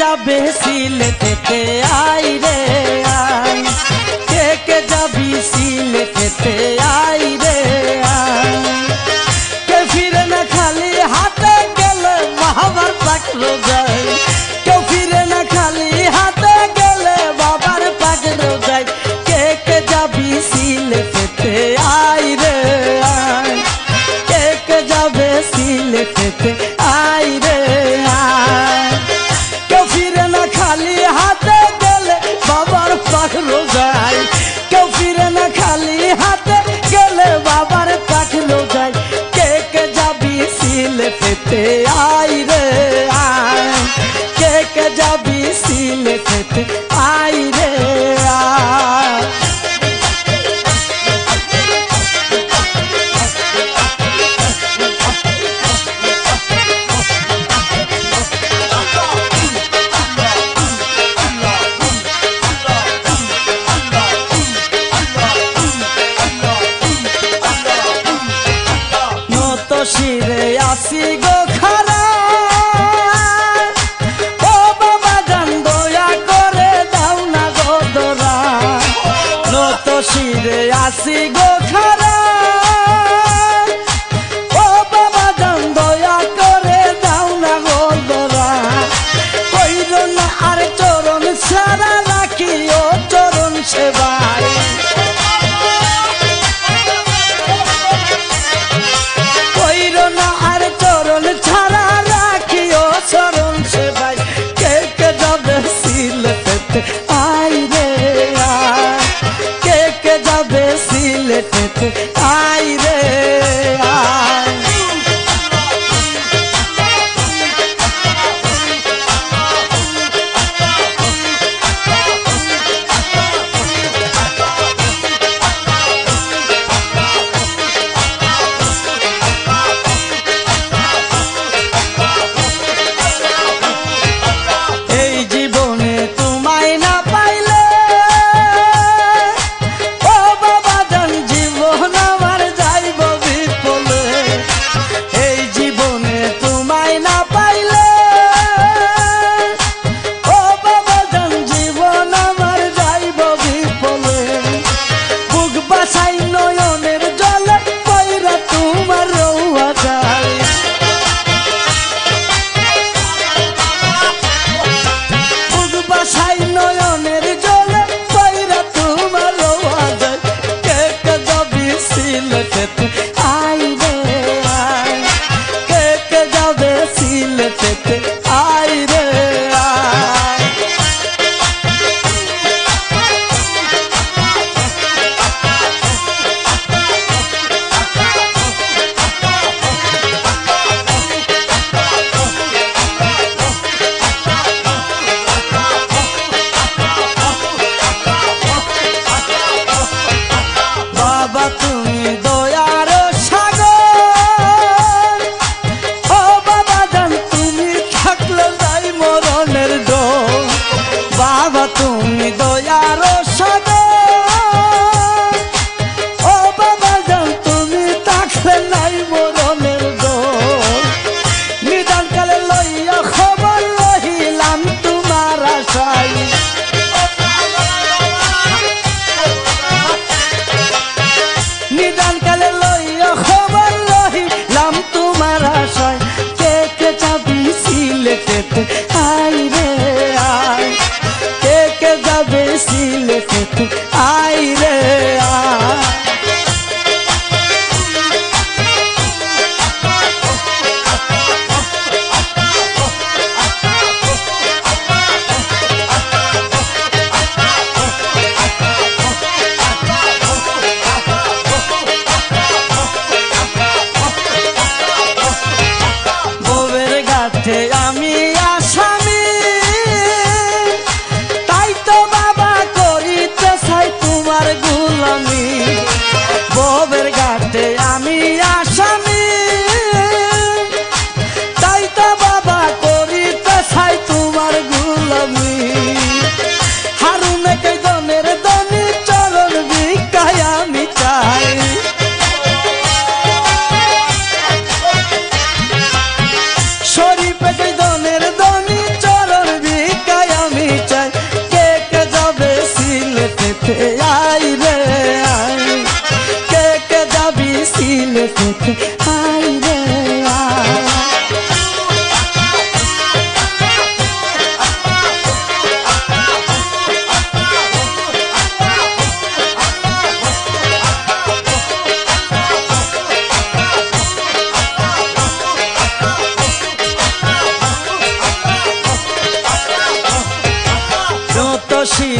যাবে সিলেটেতে আই রে আই, কে যাবি সিলেটেতে আই রে আই, কে ফিরে না খালি হাতে গেলে বাবার পাকড়ো যায়, কেউ ফিরে না খালি হাতে গেলে বাবার পাকড়ো যায়, কে যাবি সিলেটেতে আই রে আই, কে যাবে সিলেটেতে আই রে আই, কেউ ফিরে না খালি হাতে গেলে বাবার পাকড়ো যায়, কেউ ফিরে না খালি হাতে গেলে বাবার পাকড়ো যায়, কে যাবি সিলেটেতে আই রে আই, কে যাবি সিলেটেতে আই রে আই। শিরে আসি গো খারা, ও বাবা জান দয়া করে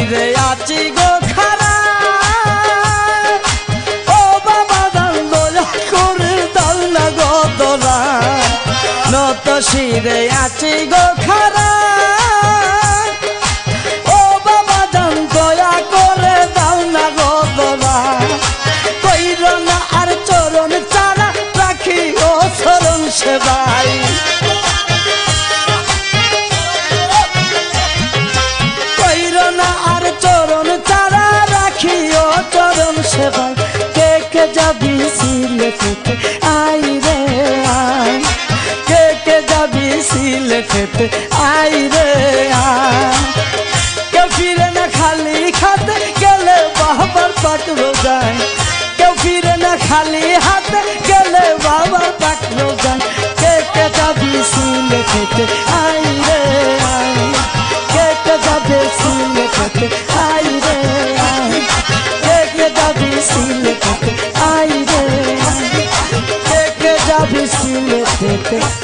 শিরে আছি গো খারা ও বাবা দান দয়া করে দাও না গো দোলা নত শিরে আছি গো খারা ও বাবা দান দয়া করে দাও না গো দোলা কইর না আর চরণ চারা রাখি ও চরণ সেবাই সেবাই কে কে যাবি সিলেটেতে আই রে আই কে কে যাবি সিলেটেতে আই রে আই কেউ ফিরে না খালি হাতে গেলে বাবার পাকড়ো যায় কেউ ফিরে না খালি হাতে গেলে বাবার পাকড়ো যায় কে কে যাবি সিলেটেতে আই রে আই কে কে যাবে সিলেটেতে আই রে আই সিলেটেতে আই রে কে কে যাবি সিলেটেতে